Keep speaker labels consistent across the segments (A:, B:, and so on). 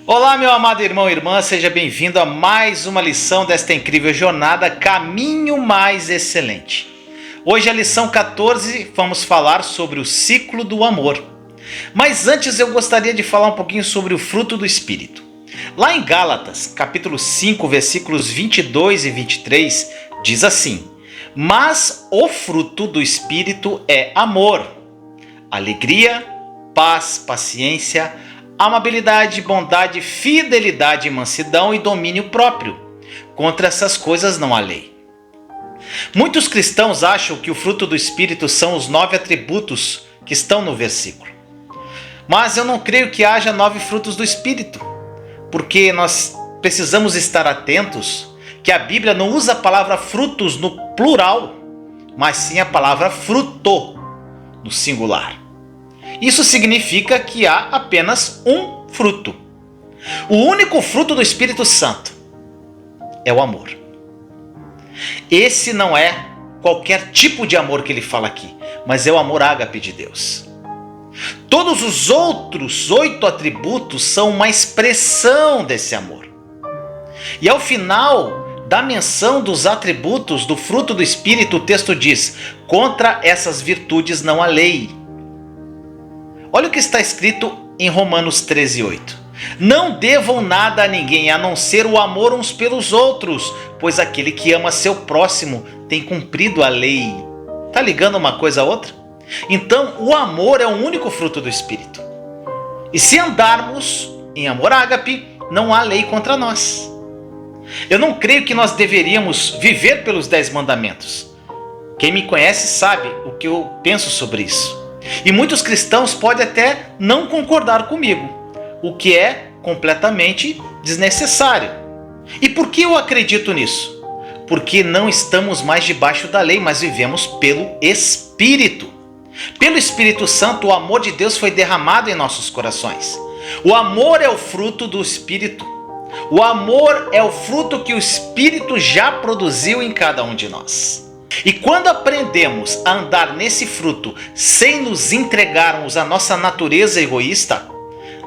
A: Olá, meu amado irmão e irmã, seja bem-vindo a mais uma lição desta incrível jornada Caminho Mais Excelente. Hoje a lição 14, vamos falar sobre o ciclo do amor. Mas antes eu gostaria de falar um pouquinho sobre o fruto do Espírito. Lá em Gálatas, capítulo 5, versículos 22 e 23, diz assim: Mas o fruto do Espírito é amor, alegria, paz, paciência, amabilidade, bondade, fidelidade, mansidão e domínio próprio. Contra essas coisas não há lei. Muitos cristãos acham que o fruto do Espírito são os 9 atributos que estão no versículo. Mas eu não creio que haja 9 frutos do Espírito, porque nós precisamos estar atentos que a Bíblia não usa a palavra frutos no plural, mas sim a palavra fruto no singular. Isso significa que há apenas um fruto. O único fruto do Espírito Santo é o amor. Esse não é qualquer tipo de amor que ele fala aqui, mas é o amor ágape de Deus. Todos os outros 8 atributos são uma expressão desse amor. E ao final da menção dos atributos do fruto do Espírito, o texto diz: contra essas virtudes não há lei. Olha o que está escrito em Romanos 13:8. Não devam nada a ninguém a não ser o amor uns pelos outros, pois aquele que ama seu próximo tem cumprido a lei. Está ligando uma coisa a outra? Então, o amor é o único fruto do Espírito. E se andarmos em amor ágape, não há lei contra nós. Eu não creio que nós deveríamos viver pelos 10 mandamentos. Quem me conhece sabe o que eu penso sobre isso. E muitos cristãos podem até não concordar comigo, o que é completamente desnecessário. E por que eu acredito nisso? Porque não estamos mais debaixo da lei, mas vivemos pelo Espírito. Pelo Espírito Santo, o amor de Deus foi derramado em nossos corações. O amor é o fruto do Espírito. O amor é o fruto que o Espírito já produziu em cada um de nós. E quando aprendemos a andar nesse fruto sem nos entregarmos à nossa natureza egoísta,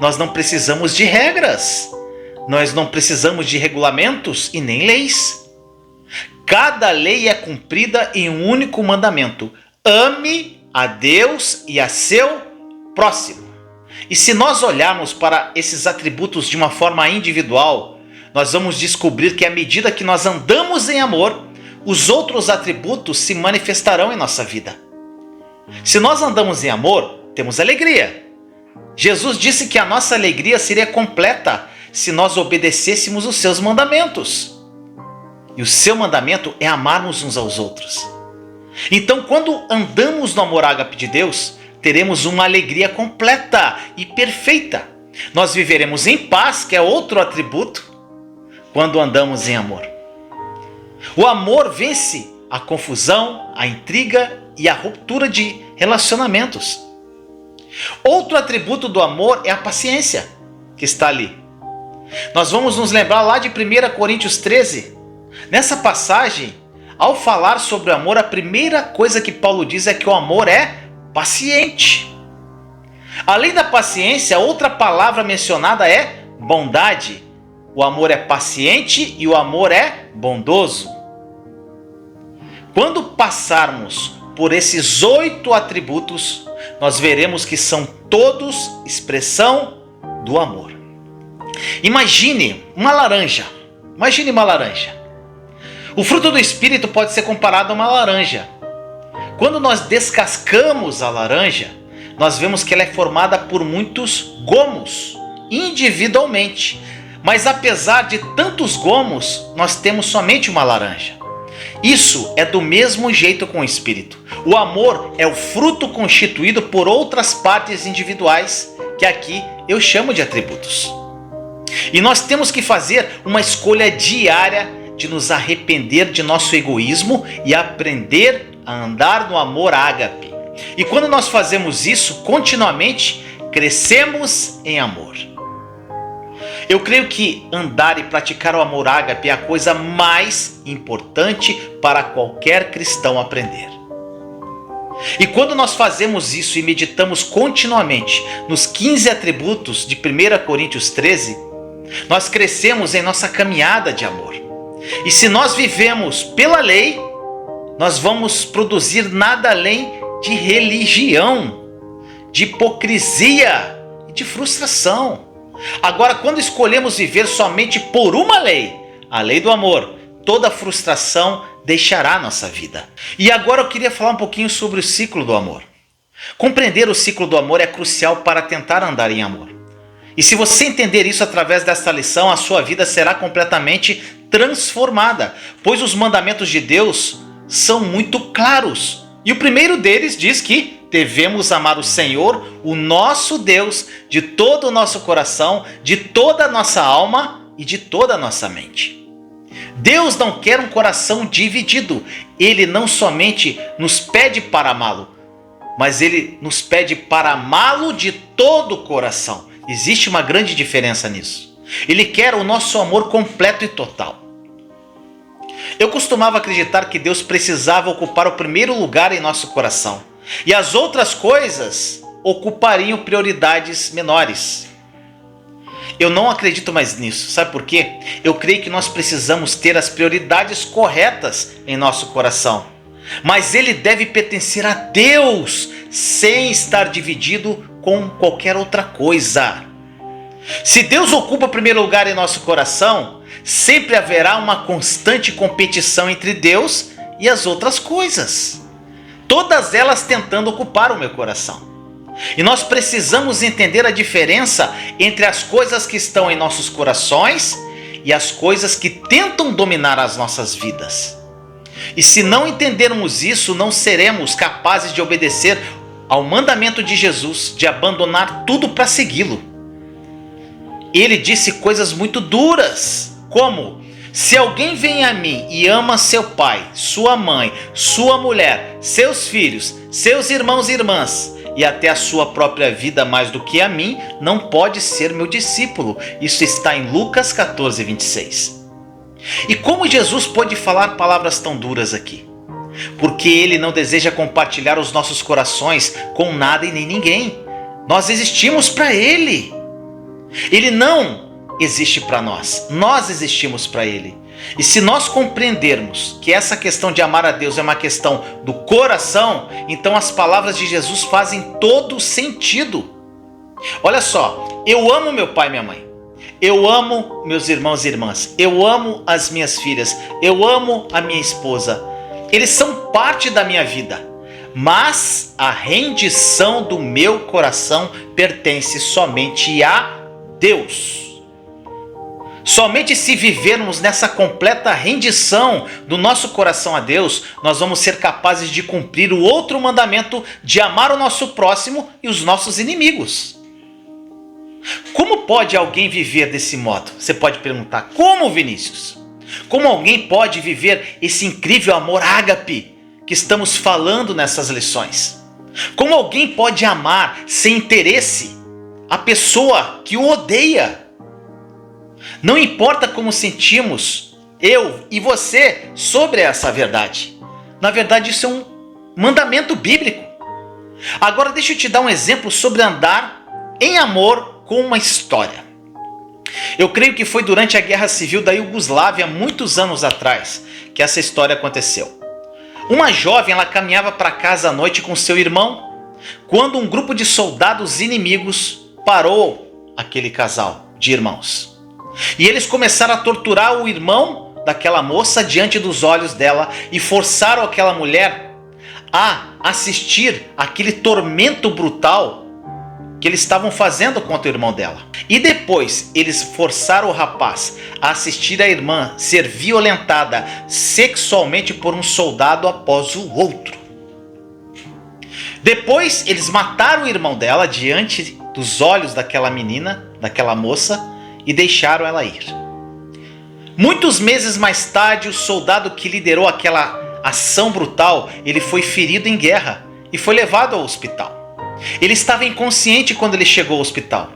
A: nós não precisamos de regras, nós não precisamos de regulamentos e nem leis. Cada lei é cumprida em um único mandamento: ame a Deus e a seu próximo. E se nós olharmos para esses atributos de uma forma individual, nós vamos descobrir que à medida que nós andamos em amor, os outros atributos se manifestarão em nossa vida. Se nós andamos em amor, temos alegria. Jesus disse que a nossa alegria seria completa se nós obedecêssemos os seus mandamentos. E o seu mandamento é amarmos uns aos outros. Então, quando andamos no amor ágape de Deus, teremos uma alegria completa e perfeita. Nós viveremos em paz, que é outro atributo, quando andamos em amor. O amor vence a confusão, a intriga e a ruptura de relacionamentos. Outro atributo do amor é a paciência, que está ali. Nós vamos nos lembrar lá de 1 Coríntios 13. Nessa passagem, ao falar sobre o amor, a primeira coisa que Paulo diz é que o amor é paciente. Além da paciência, outra palavra mencionada é bondade. O amor é paciente e o amor é bondoso. Quando passarmos por esses 8 atributos, nós veremos que são todos expressão do amor. Imagine uma laranja. Imagine uma laranja. O fruto do Espírito pode ser comparado a uma laranja. Quando nós descascamos a laranja, nós vemos que ela é formada por muitos gomos, individualmente. Mas apesar de tantos gomos, nós temos somente uma laranja. Isso é do mesmo jeito com o Espírito. O amor é o fruto constituído por outras partes individuais, que aqui eu chamo de atributos. E nós temos que fazer uma escolha diária de nos arrepender de nosso egoísmo e aprender a andar no amor ágape. E quando nós fazemos isso continuamente, crescemos em amor. Eu creio que andar e praticar o amor ágape é a coisa mais importante para qualquer cristão aprender. E quando nós fazemos isso e meditamos continuamente nos 15 atributos de 1 Coríntios 13, Nós crescemos em nossa caminhada de amor. E se nós vivemos pela lei, nós vamos produzir nada além de religião, de hipocrisia e de frustração. Agora, quando escolhemos viver somente por uma lei, a lei do amor, toda frustração deixará nossa vida. E agora eu queria falar um pouquinho sobre o ciclo do amor. Compreender o ciclo do amor é crucial para tentar andar em amor. E se você entender isso através desta lição, a sua vida será completamente transformada, pois os mandamentos de Deus são muito claros. E o primeiro deles diz que devemos amar o Senhor, o nosso Deus, de todo o nosso coração, de toda a nossa alma e de toda a nossa mente. Deus não quer um coração dividido. Ele não somente nos pede para amá-lo, mas Ele nos pede para amá-lo de todo o coração. Existe uma grande diferença nisso. Ele quer o nosso amor completo e total. Eu costumava acreditar que Deus precisava ocupar o primeiro lugar em nosso coração, e as outras coisas ocupariam prioridades menores. Eu não acredito mais nisso. Sabe por quê? Eu creio que nós precisamos ter as prioridades corretas em nosso coração. Mas ele deve pertencer a Deus, sem estar dividido com qualquer outra coisa. Se Deus ocupa o primeiro lugar em nosso coração, sempre haverá uma constante competição entre Deus e as outras coisas, todas elas tentando ocupar o meu coração. E nós precisamos entender a diferença entre as coisas que estão em nossos corações e as coisas que tentam dominar as nossas vidas. E se não entendermos isso, não seremos capazes de obedecer ao mandamento de Jesus de abandonar tudo para segui-lo. Ele disse coisas muito duras, como: se alguém vem a mim e ama seu pai, sua mãe, sua mulher, seus filhos, seus irmãos e irmãs, e até a sua própria vida mais do que a mim, não pode ser meu discípulo. Isso está em Lucas 14, 26. E como Jesus pôde falar palavras tão duras aqui? Porque Ele não deseja compartilhar os nossos corações com nada e nem ninguém. Nós existimos para Ele. Ele não existe para nós. Nós existimos para Ele. E se nós compreendermos que essa questão de amar a Deus é uma questão do coração, então as palavras de Jesus fazem todo sentido. Olha só, eu amo meu pai e minha mãe. Eu amo meus irmãos e irmãs. Eu amo as minhas filhas. Eu amo a minha esposa. Eles são parte da minha vida. Mas a rendição do meu coração pertence somente a Deus. Somente se vivermos nessa completa rendição do nosso coração a Deus, nós vamos ser capazes de cumprir o outro mandamento de amar o nosso próximo e os nossos inimigos. Como pode alguém viver desse modo? Você pode perguntar: como, Vinícius? Como alguém pode viver esse incrível amor ágape que estamos falando nessas lições? Como alguém pode amar sem interesse a pessoa que o odeia? Não importa como sentimos, eu e você, sobre essa verdade. Na verdade, isso é um mandamento bíblico. Agora deixa eu te dar um exemplo sobre andar em amor com uma história. Eu creio que foi durante a Guerra Civil da Iugoslávia, muitos anos atrás, que essa história aconteceu. Uma jovem, ela caminhava para casa à noite com seu irmão, quando um grupo de soldados inimigos parou aquele casal de irmãos. E eles começaram a torturar o irmão daquela moça diante dos olhos dela e forçaram aquela mulher a assistir aquele tormento brutal que eles estavam fazendo contra o irmão dela. E depois eles forçaram o rapaz a assistir a irmã ser violentada sexualmente por um soldado após o outro. Depois eles mataram o irmão dela diante dos olhos daquela menina, daquela moça, e deixaram ela ir. Muitos meses mais tarde, o soldado que liderou aquela ação brutal, ele foi ferido em guerra e foi levado ao hospital. Ele estava inconsciente quando ele chegou ao hospital.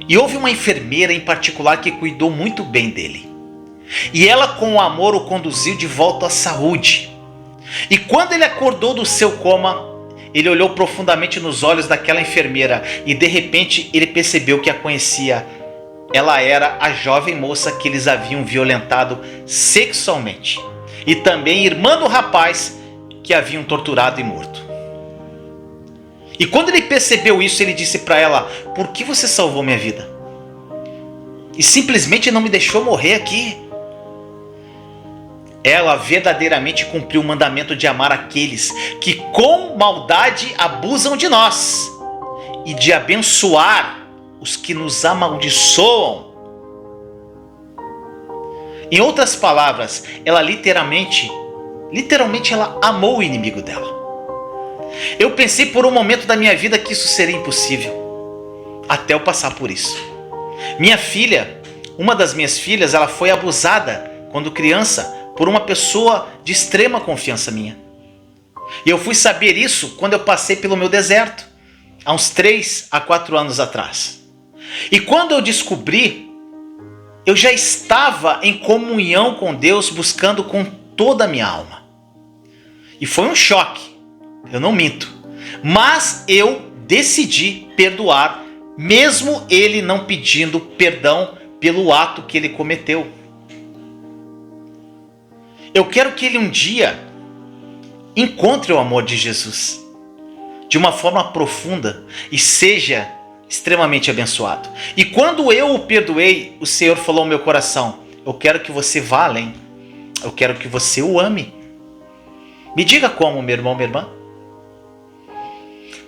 A: E houve uma enfermeira em particular que cuidou muito bem dele. E ela, com amor, o conduziu de volta à saúde. E quando ele acordou do seu coma, ele olhou profundamente nos olhos daquela enfermeira e de repente ele percebeu que a conhecia ela era a jovem moça que eles haviam violentado sexualmente e também irmã do rapaz que haviam torturado e morto. E quando ele percebeu isso, ele disse para ela: por que você salvou minha vida? E simplesmente não me deixou morrer aqui. Ela verdadeiramente cumpriu o mandamento de amar aqueles que com maldade abusam de nós e de abençoar os que nos amaldiçoam. Em outras palavras, ela literalmente ela amou o inimigo dela. Eu pensei por um momento da minha vida que isso seria impossível, até eu passar por isso. Minha filha, uma das minhas filhas, ela foi abusada quando criança por uma pessoa de extrema confiança minha. E eu fui saber isso quando eu passei pelo meu deserto, há uns 3 a 4 anos atrás. E quando eu descobri, eu já estava em comunhão com Deus, buscando com toda a minha alma. E foi um choque, eu não minto. Mas eu decidi perdoar, mesmo ele não pedindo perdão pelo ato que ele cometeu. Eu quero que ele um dia encontre o amor de Jesus de uma forma profunda e seja extremamente abençoado. E quando eu o perdoei, o Senhor falou ao meu coração: eu quero que você vá além. Eu quero que você o ame. Me diga como, meu irmão, minha irmã?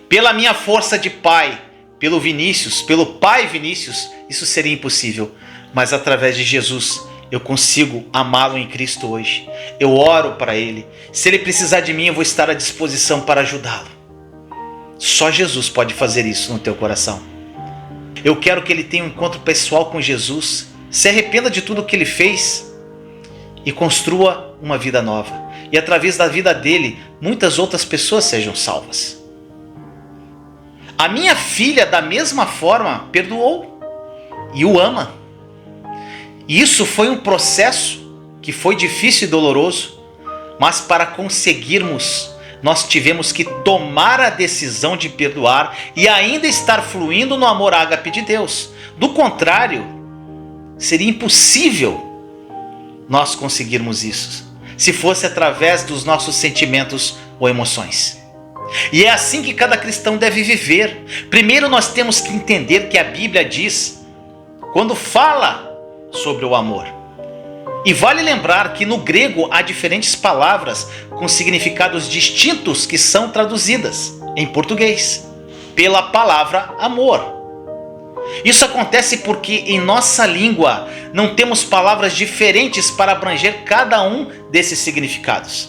A: Pela minha força de pai, pelo Vinícius, pelo pai Vinícius, isso seria impossível. Mas através de Jesus, eu consigo amá-lo em Cristo hoje. Eu oro para ele. Se ele precisar de mim, eu vou estar à disposição para ajudá-lo. Só Jesus pode fazer isso no teu coração. Eu quero que ele tenha um encontro pessoal com Jesus, se arrependa de tudo que ele fez e construa uma vida nova. E através da vida dele, muitas outras pessoas sejam salvas. A minha filha, da mesma forma, perdoou e o ama. E isso foi um processo que foi difícil e doloroso, mas para conseguirmos, nós tivemos que tomar a decisão de perdoar e ainda estar fluindo no amor ágape de Deus. Do contrário, seria impossível nós conseguirmos isso, se fosse através dos nossos sentimentos ou emoções. E é assim que cada cristão deve viver. Primeiro nós temos que entender que a Bíblia diz, quando fala sobre o amor. E vale lembrar que no grego há diferentes palavras com significados distintos que são traduzidas em português pela palavra amor. Isso acontece porque em nossa língua não temos palavras diferentes para abranger cada um desses significados.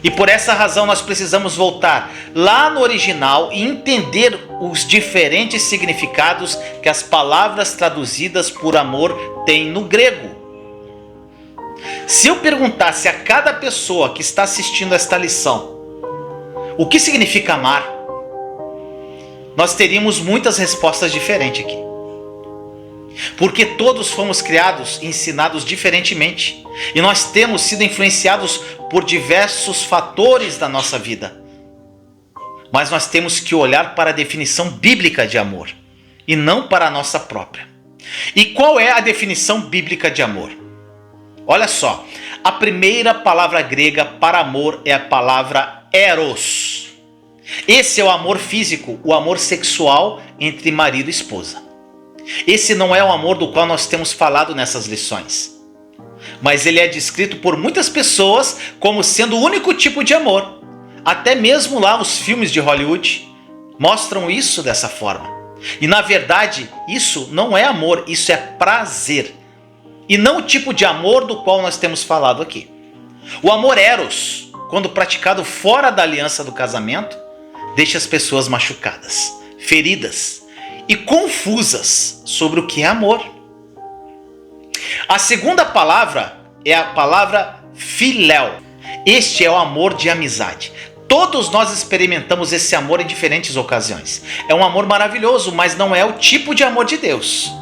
A: E por essa razão nós precisamos voltar lá no original e entender os diferentes significados que as palavras traduzidas por amor têm no grego. Se eu perguntasse a cada pessoa que está assistindo esta lição o que significa amar, nós teríamos muitas respostas diferentes aqui. Porque todos fomos criados e ensinados diferentemente. E nós temos sido influenciados por diversos fatores da nossa vida. Mas nós temos que olhar para a definição bíblica de amor e não para a nossa própria. E qual é a definição bíblica de amor? Olha só, a primeira palavra grega para amor é a palavra eros. Esse é o amor físico, o amor sexual entre marido e esposa. Esse não é o amor do qual nós temos falado nessas lições. Mas ele é descrito por muitas pessoas como sendo o único tipo de amor. Até mesmo lá os filmes de Hollywood mostram isso dessa forma. E na verdade, isso não é amor, isso é prazer. E não o tipo de amor do qual nós temos falado aqui. O amor eros, quando praticado fora da aliança do casamento, deixa as pessoas machucadas, feridas e confusas sobre o que é amor. A segunda palavra é a palavra filéu. Este é o amor de amizade. Todos nós experimentamos esse amor em diferentes ocasiões. É um amor maravilhoso, mas não é o tipo de amor de Deus.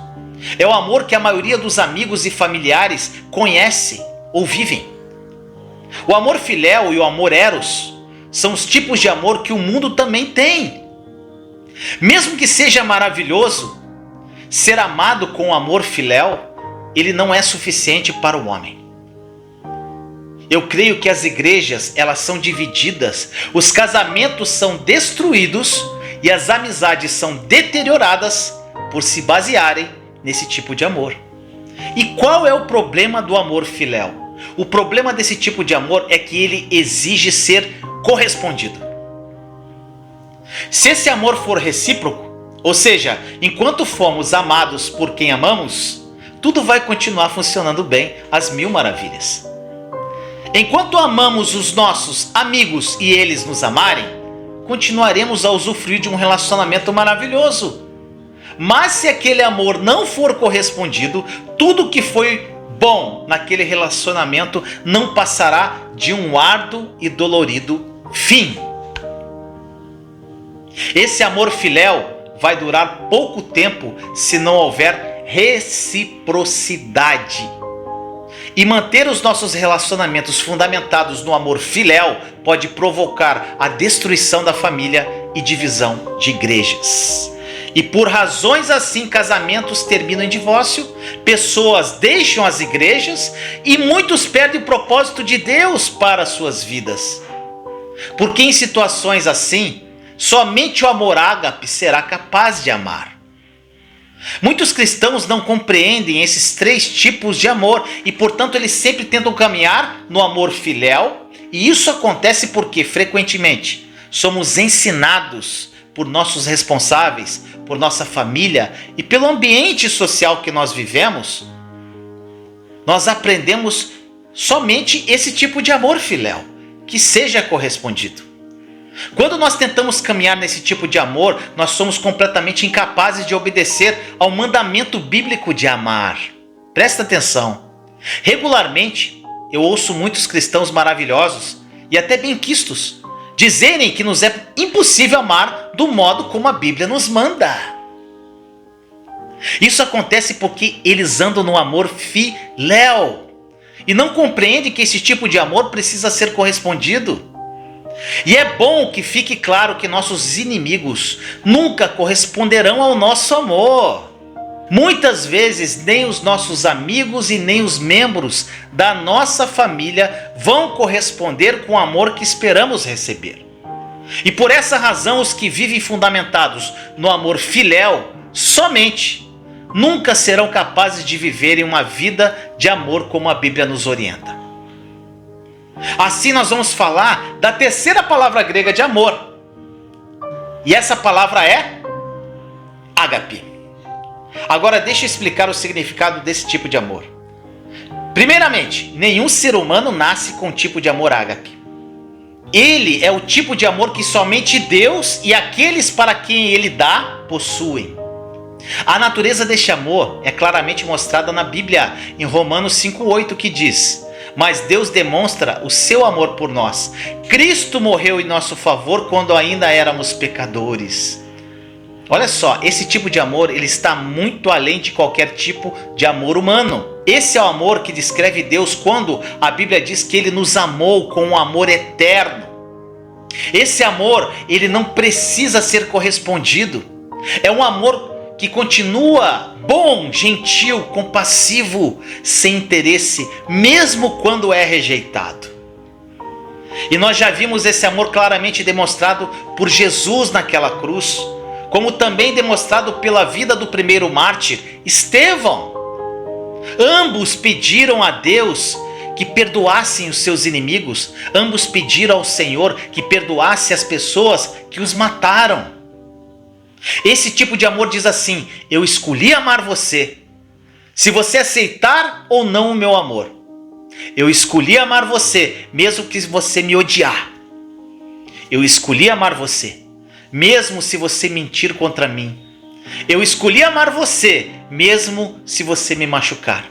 A: É o amor que a maioria dos amigos e familiares conhece ou vivem. O amor filéu e o amor eros são os tipos de amor que o mundo também tem. Mesmo que seja maravilhoso, ser amado com amor filéu, ele não é suficiente para o homem. Eu creio que as igrejas, elas são divididas, os casamentos são destruídos e as amizades são deterioradas por se basearem nesse tipo de amor. E qual é o problema do amor filéu? O problema desse tipo de amor é que ele exige ser correspondido. Se esse amor for recíproco, ou seja, enquanto fomos amados por quem amamos, tudo vai continuar funcionando bem, às mil maravilhas. Enquanto amamos os nossos amigos e eles nos amarem, continuaremos a usufruir de um relacionamento maravilhoso. Mas se aquele amor não for correspondido, tudo que foi bom naquele relacionamento não passará de um árduo e dolorido fim. Esse amor filéu vai durar pouco tempo se não houver reciprocidade. E manter os nossos relacionamentos fundamentados no amor filéu pode provocar a destruição da família e divisão de igrejas. E por razões assim, casamentos terminam em divórcio, pessoas deixam as igrejas e muitos perdem o propósito de Deus para suas vidas. Porque em situações assim, somente o amor ágape será capaz de amar. Muitos cristãos não compreendem esses três tipos de amor e, portanto, eles sempre tentam caminhar no amor filéu, e isso acontece porque, frequentemente, somos ensinados por nossos responsáveis, por nossa família e pelo ambiente social que nós vivemos. Nós aprendemos somente esse tipo de amor filéu, que seja correspondido. Quando nós tentamos caminhar nesse tipo de amor, nós somos completamente incapazes de obedecer ao mandamento bíblico de amar. Presta atenção. Regularmente, eu ouço muitos cristãos maravilhosos e até benquistos dizerem que nos é impossível amar do modo como a Bíblia nos manda. Isso acontece porque eles andam no amor filéu e não compreendem que esse tipo de amor precisa ser correspondido. E é bom que fique claro que nossos inimigos nunca corresponderão ao nosso amor. Muitas vezes nem os nossos amigos e nem os membros da nossa família vão corresponder com o amor que esperamos receber. E por essa razão, os que vivem fundamentados no amor filéu somente nunca serão capazes de viverem uma vida de amor como a Bíblia nos orienta. Assim nós vamos falar da terceira palavra grega de amor. E essa palavra é ágape. Agora deixa eu explicar o significado desse tipo de amor. Primeiramente, nenhum ser humano nasce com um tipo de amor ágape. Ele é o tipo de amor que somente Deus e aqueles para quem ele dá possuem. A natureza deste amor é claramente mostrada na Bíblia, em Romanos 5,8, que diz: mas Deus demonstra o seu amor por nós. Cristo morreu em nosso favor quando ainda éramos pecadores. Olha só, esse tipo de amor, ele está muito além de qualquer tipo de amor humano. Esse é o amor que descreve Deus quando a Bíblia diz que ele nos amou com um amor eterno. Esse amor, ele não precisa ser correspondido. É um amor que continua bom, gentil, compassivo, sem interesse, mesmo quando é rejeitado. E nós já vimos esse amor claramente demonstrado por Jesus naquela cruz, como também demonstrado pela vida do primeiro mártir, Estevão. Ambos pediram a Deus que perdoassem os seus inimigos, ambos pediram ao Senhor que perdoasse as pessoas que os mataram. Esse tipo de amor diz assim: eu escolhi amar você, se você aceitar ou não o meu amor. Eu escolhi amar você, mesmo que você me odiar. Eu escolhi amar você, mesmo se você mentir contra mim. Eu escolhi amar você, mesmo se você me machucar.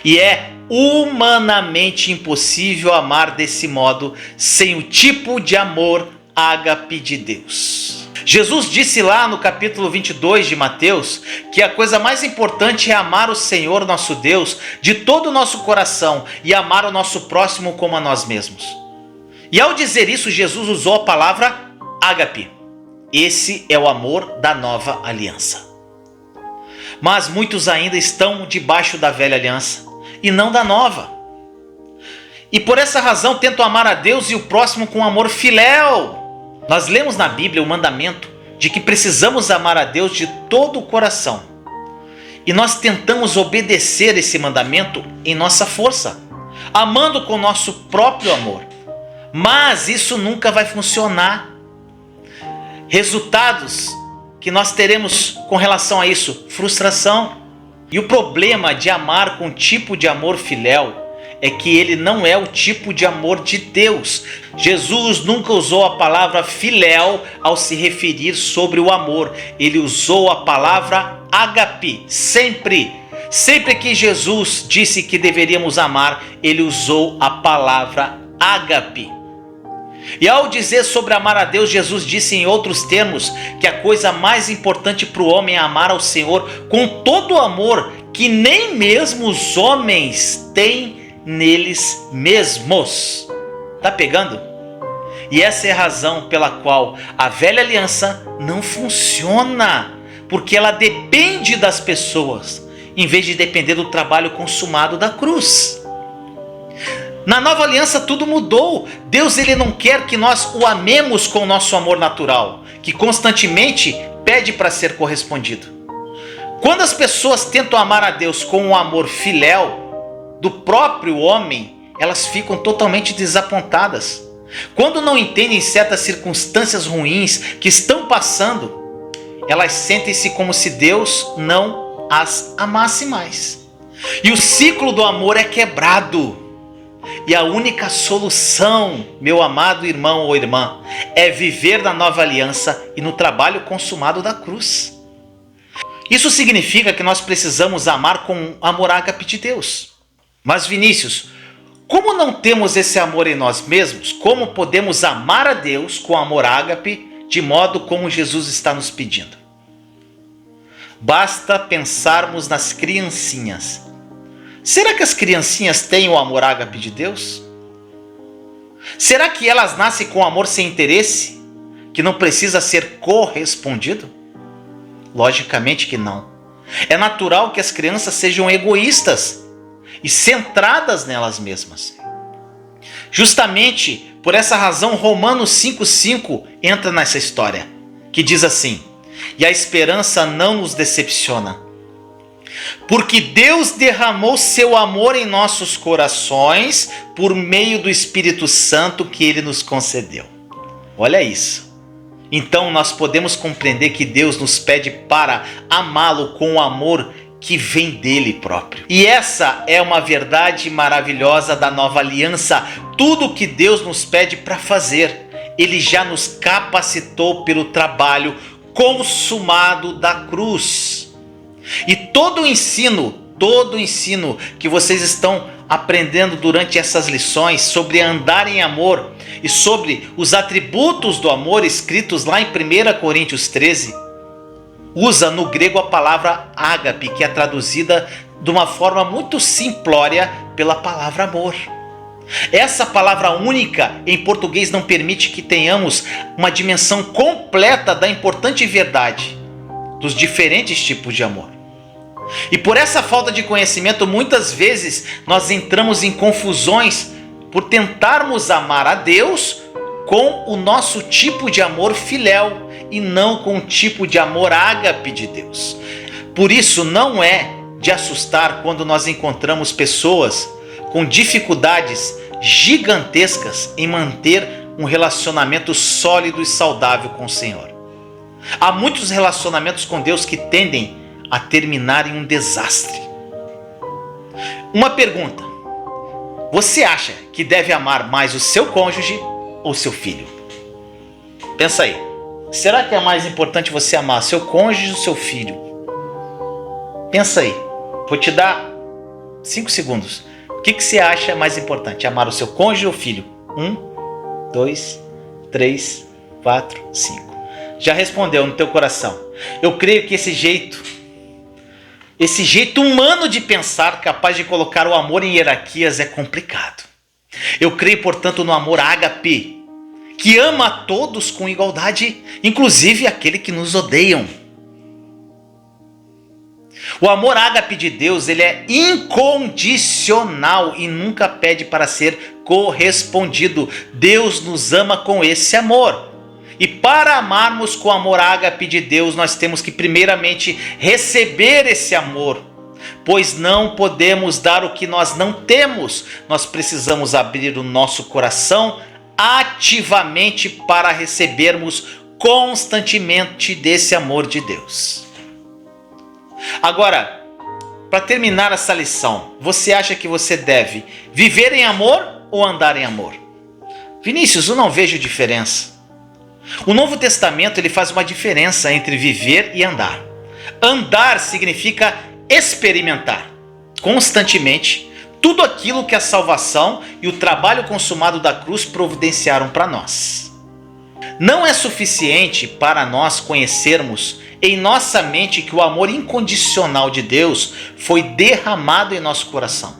A: E é humanamente impossível amar desse modo, sem o tipo de amor ágape de Deus. Jesus disse lá no capítulo 22 de Mateus que a coisa mais importante é amar o Senhor nosso Deus de todo o nosso coração e amar o nosso próximo como a nós mesmos. E ao dizer isso, Jesus usou a palavra ágape. Esse é o amor da nova aliança. Mas muitos ainda estão debaixo da velha aliança e não da nova. E por essa razão tentam amar a Deus e o próximo com amor filéu. Nós lemos na Bíblia o mandamento de que precisamos amar a Deus de todo o coração. E nós tentamos obedecer esse mandamento em nossa força, amando com nosso próprio amor. Mas isso nunca vai funcionar. Resultados que nós teremos com relação a isso: frustração. E o problema de amar com tipo de amor filéu é que ele não é o tipo de amor de Deus. Jesus nunca usou a palavra filéu ao se referir sobre o amor. Ele usou a palavra ágape, sempre. Sempre que Jesus disse que deveríamos amar, ele usou a palavra ágape. E ao dizer sobre amar a Deus, Jesus disse em outros termos que a coisa mais importante para o homem é amar ao Senhor com todo o amor que nem mesmo os homens têm neles mesmos. Tá pegando? E essa é a razão pela qual a velha aliança não funciona, porque ela depende das pessoas, em vez de depender do trabalho consumado da cruz. Na nova aliança tudo mudou. Deus ele não quer que nós o amemos com o nosso amor natural, que constantemente pede para ser correspondido. Quando as pessoas tentam amar a Deus com um amor filéu do próprio homem, elas ficam totalmente desapontadas. Quando não entendem certas circunstâncias ruins que estão passando, elas sentem-se como se Deus não as amasse mais. E o ciclo do amor é quebrado. E a única solução, meu amado irmão ou irmã, é viver na nova aliança e no trabalho consumado da cruz. Isso significa que nós precisamos amar com amor ágape de Deus. Mas Vinícius, como não temos esse amor em nós mesmos, como podemos amar a Deus com amor ágape de modo como Jesus está nos pedindo? Basta pensarmos nas criancinhas. Será que as criancinhas têm o amor ágape de Deus? Será que elas nascem com amor sem interesse, que não precisa ser correspondido? Logicamente que não. É natural que as crianças sejam egoístas e centradas nelas mesmas. Justamente por essa razão, Romanos 5,5 entra nessa história, que diz assim: e a esperança não nos decepciona, porque Deus derramou seu amor em nossos corações por meio do Espírito Santo que Ele nos concedeu. Olha isso. Então nós podemos compreender que Deus nos pede para amá-lo com o amor que vem dele próprio. E essa é uma verdade maravilhosa da nova aliança. Tudo que Deus nos pede para fazer, Ele já nos capacitou pelo trabalho consumado da cruz. E todo o ensino que vocês estão aprendendo durante essas lições sobre andar em amor e sobre os atributos do amor escritos lá em 1 Coríntios 13, usa no grego a palavra ágape, que é traduzida de uma forma muito simplória pela palavra amor. Essa palavra única em português não permite que tenhamos uma dimensão completa da importante verdade dos diferentes tipos de amor. E por essa falta de conhecimento, muitas vezes nós entramos em confusões por tentarmos amar a Deus com o nosso tipo de amor filéu e não com o tipo de amor ágape de Deus. Por isso não é de assustar quando nós encontramos pessoas com dificuldades gigantescas em manter um relacionamento sólido e saudável com o Senhor. Há muitos relacionamentos com Deus que tendem a terminar em um desastre. Uma pergunta: você acha que deve amar mais o seu cônjuge ou seu filho? Pensa aí. Será que é mais importante você amar seu cônjuge ou seu filho? Pensa aí. Vou te dar 5 segundos. O que você acha mais importante? Amar o seu cônjuge ou filho? 1, 2, 3, 4, 5. Já respondeu no teu coração. Eu creio que esse jeito humano de pensar, capaz de colocar o amor em hierarquias, é complicado. Eu creio, portanto, no amor ágape, que ama a todos com igualdade, inclusive aquele que nos odeiam. O amor ágape de Deus, ele é incondicional e nunca pede para ser correspondido. Deus nos ama com esse amor. E para amarmos com o amor ágape de Deus, nós temos que primeiramente receber esse amor, pois não podemos dar o que nós não temos. Nós precisamos abrir o nosso coração ativamente para recebermos constantemente desse amor de Deus. Agora, para terminar essa lição, você acha que você deve viver em amor ou andar em amor? Vinícius, eu não vejo diferença. O Novo Testamento ele faz uma diferença entre viver e andar. Andar significa experimentar constantemente tudo aquilo que a salvação e o trabalho consumado da cruz providenciaram para nós. Não é suficiente para nós conhecermos em nossa mente que o amor incondicional de Deus foi derramado em nosso coração.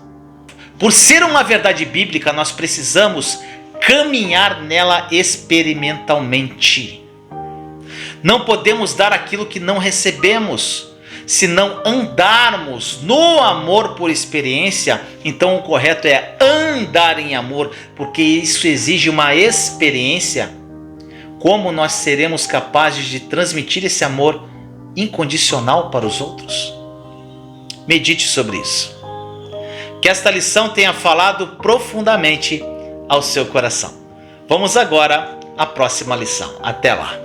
A: Por ser uma verdade bíblica, nós precisamos caminhar nela experimentalmente. Não podemos dar aquilo que não recebemos. Se não andarmos no amor por experiência, então o correto é andar em amor, porque isso exige uma experiência. Como nós seremos capazes de transmitir esse amor incondicional para os outros? Medite sobre isso. Que esta lição tenha falado profundamente ao seu coração. Vamos agora à próxima lição. Até lá!